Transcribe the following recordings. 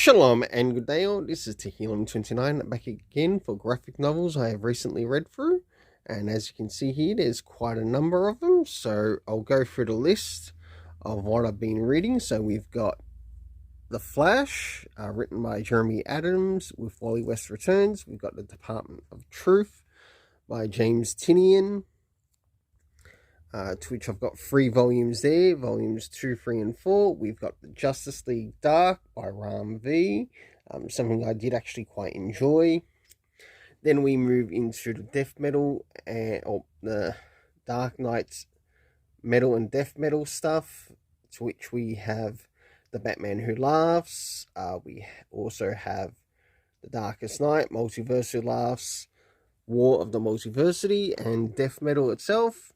Shalom and good day all, this is Tehillim29 back again for graphic novels I have recently read through, and as you can see here there's quite a number of them, so I'll go through the list of what I've been reading. So we've got The Flash, written by Jeremy Adams with Wally West Returns. We've got The Department of Truth by James Tynion, to which I've got 3 volumes there, volumes 2, 3 and 4. We've got The Justice League Dark by Ram V, something I did actually quite enjoy. Then we move into the death metal, or the Dark Knight's metal and death metal stuff, to which we have The Batman Who Laughs. We also have The Darkest Night, Multiverse Who Laughs, War of the Multiversity, and death metal itself.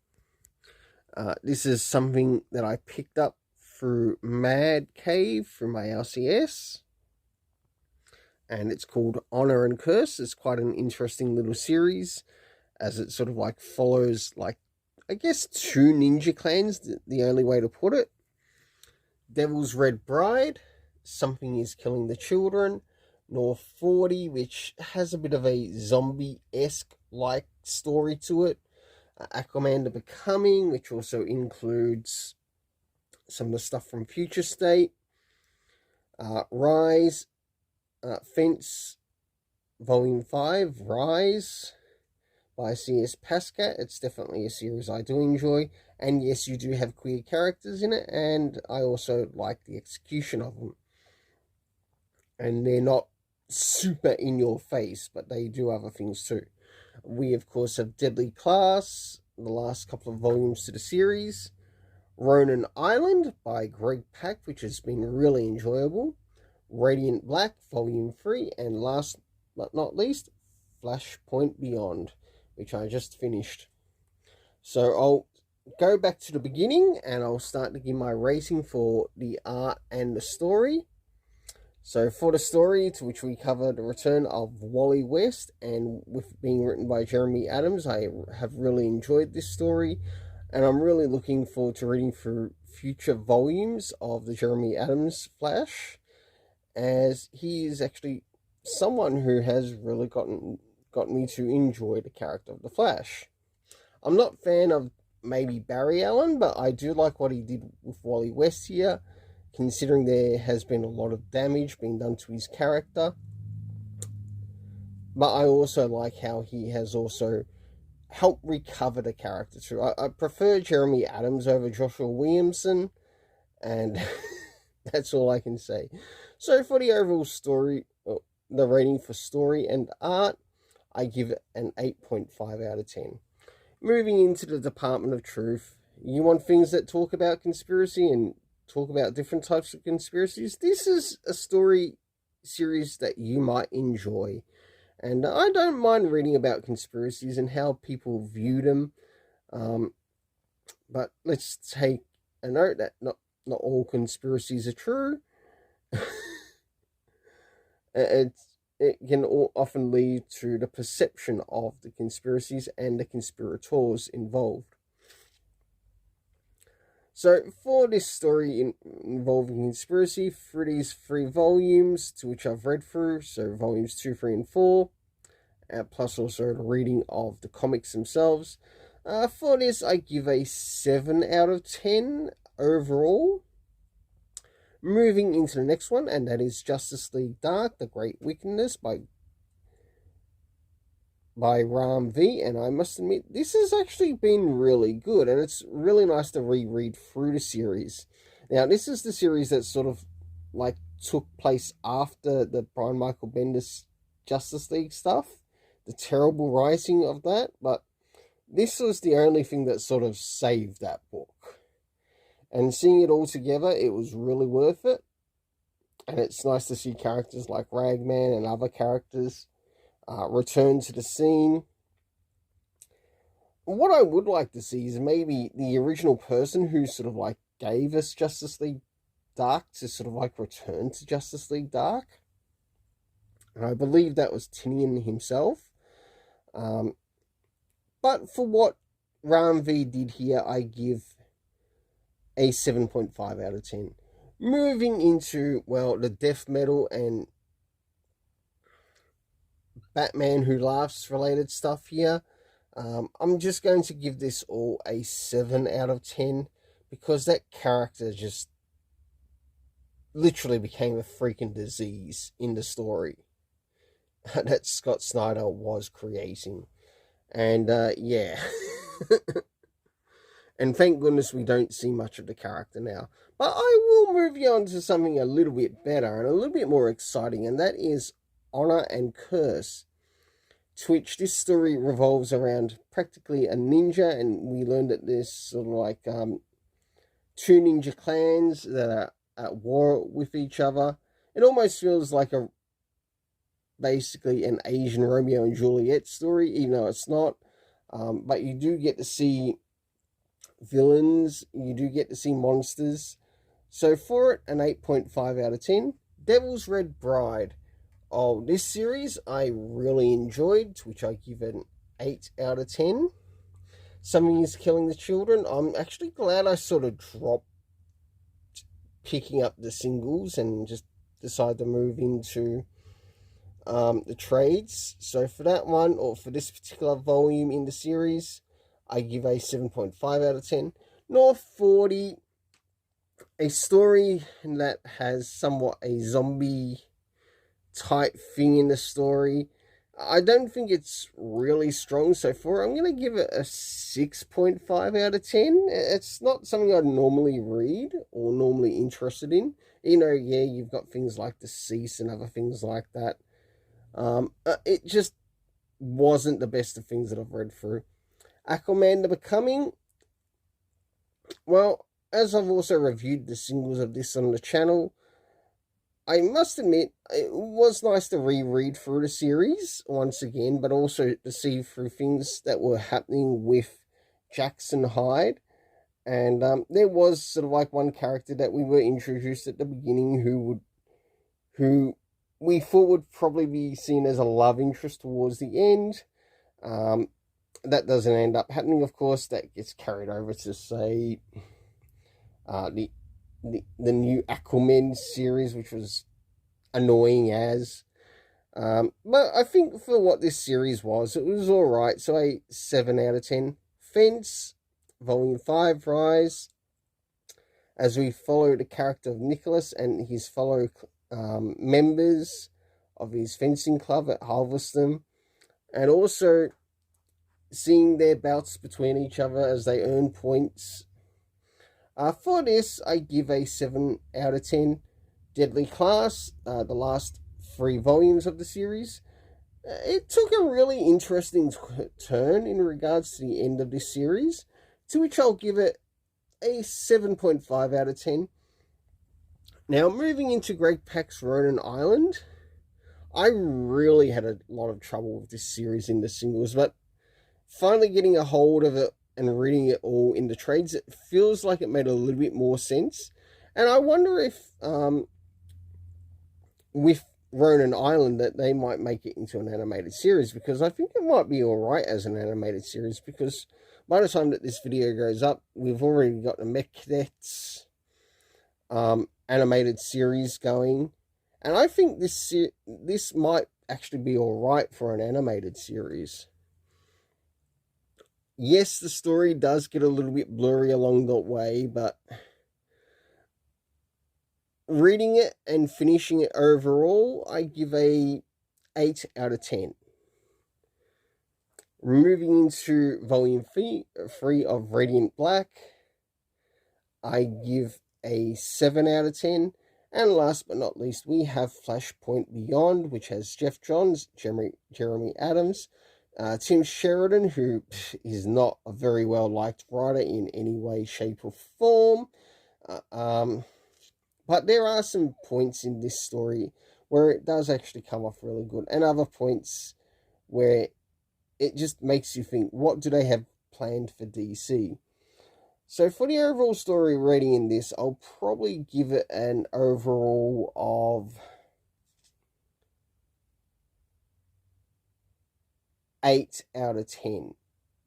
This is something that I picked up through Mad Cave through my LCS, and it's called Honor and Curse. It's quite an interesting little series, as it sort of like follows, like, I guess 2 ninja clans, the only way to put it. Devil's Red Bride, Something Is Killing the Children, North 40, which has a bit of a zombie-esque like story to it. Aquaman The Becoming, which also includes some of the stuff from Future State. Rise, Fence, Volume 5, Rise, by C.S. Pascat. It's definitely a series I do enjoy. And yes, you do have queer characters in it, and I also like the execution of them. And they're not super in your face, but they do other things too. We, of course, have Deadly Class, the last couple of volumes to the series. Ronan Island by Greg Pak, which has been really enjoyable. Radiant Black, Volume 3. And last but not least, Flashpoint Beyond, which I just finished. So I'll go back to the beginning, and I'll start to give my rating for the art and the story. So for the story, to which we cover the return of Wally West, and with being written by Jeremy Adams, I have really enjoyed this story, and I'm really looking forward to reading through future volumes of the Jeremy Adams Flash, as he is actually someone who has really got me to enjoy the character of the Flash. I'm not a fan of maybe Barry Allen, but I do like what he did with Wally West here, considering there has been a lot of damage being done to his character. But I also like how he has also helped recover the character too. I prefer Jeremy Adams over Joshua Williamson, and that's all I can say. So for the overall story, the rating for story and art, I give it an 8.5 out of 10. Moving into the Department of Truth, you want things that talk about conspiracy and talk about different types of conspiracies? This is a story series that you might enjoy, and I don't mind reading about conspiracies and how people view them, but let's take a note that not all conspiracies are true. It can often lead to the perception of the conspiracies and the conspirators involved. So for this story involving conspiracy, for these 3 volumes, to which I've read through, so volumes 2, 3, and 4, plus also the reading of the comics themselves, for this I give a 7 out of 10 overall. Moving into the next one, and that is Justice League Dark, The Great Wickedness by Ram V, and I must admit, this has actually been really good, and it's really nice to reread through the series. Now, this is the series that sort of, like, took place after the Brian Michael Bendis Justice League stuff, the terrible writing of that, but this was the only thing that sort of saved that book. And seeing it all together, it was really worth it, and it's nice to see characters like Ragman and other characters return to the scene. What I would like to see is maybe the original person who sort of like gave us Justice League Dark to sort of like return to Justice League Dark. And I believe that was Tynion himself. But for what Ram V did here, I give a 7.5 out of 10. Moving into, well, the death metal and Batman Who Laughs related stuff here. I'm just going to give this all a 7 out of 10 because that character just literally became a freaking disease in the story that Scott Snyder was creating. And yeah. And thank goodness we don't see much of the character now. But I will move you on to something a little bit better and a little bit more exciting, and that is Honor and Curse, to which this story revolves around practically a ninja, and we learned that there's sort of like two ninja clans that are at war with each other. It almost feels like basically an Asian Romeo and Juliet story, even though it's not. But you do get to see villains, you do get to see monsters. So for it, an 8.5 out of 10. Devil's Red Bride. Oh, this series I really enjoyed, which I give an 8 out of 10. Something is Killing the Children. I'm actually glad I sort of dropped picking up the singles and just decided to move into the trades. So for that one, or for this particular volume in the series, I give a 7.5 out of 10. North 40, a story that has somewhat a zombie type thing in the story. I don't think it's really strong so far. I'm going to give it a 6.5 out of 10. It's not something I'd normally read or normally interested in. You know, yeah, you've got things like Deceased and other things like that. It just wasn't the best of things that I've read through. Aquaman the Becoming. Well, as I've also reviewed the singles of this on the channel, I must admit, it was nice to reread through the series once again, but also to see through things that were happening with Jackson Hyde. And there was sort of like one character that we were introduced at the beginning who we thought would probably be seen as a love interest towards the end. That doesn't end up happening, of course. That gets carried over to, say, the new Aquaman series, which was annoying as. But I think for what this series was, it was alright. So a 7 out of 10. Fence, Volume 5, Rise, as we follow the character of Nicholas and his fellow members of his fencing club at Halverston, and also seeing their bouts between each other as they earn points. For this, I give a 7 out of 10. Deadly Class, the last 3 volumes of the series. It took a really interesting turn in regards to the end of this series, to which I'll give it a 7.5 out of 10. Now, moving into Greg Pak's Ronan Island, I really had a lot of trouble with this series in the singles, but finally getting a hold of it and reading it all in the trades, it feels like it made a little bit more sense. And I wonder if with Ronan Island that they might make it into an animated series, because I think it might be alright as an animated series, because by the time that this video goes up, we've already got the Mech Cadets animated series going, and I think this might actually be alright for an animated series. Yes, the story does get a little bit blurry along the way, but reading it and finishing it overall, I give a 8 out of 10. Moving into Volume 3 of Radiant Black, I give a 7 out of 10. And last but not least, we have Flashpoint Beyond, which has Jeff Johns, Jeremy Adams, Tim Sheridan, who is not a very well-liked writer in any way, shape, or form. But there are some points in this story where it does actually come off really good, and other points where it just makes you think, what do they have planned for DC? So for the overall story rating in this, I'll probably give it an overall of 8 out of 10.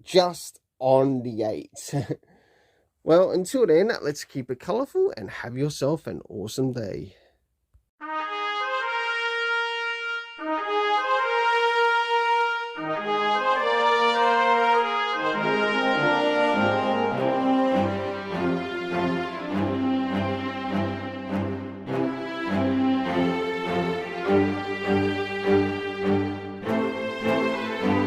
Just on the 8. Well, until then, let's keep it colourful and have yourself an awesome day.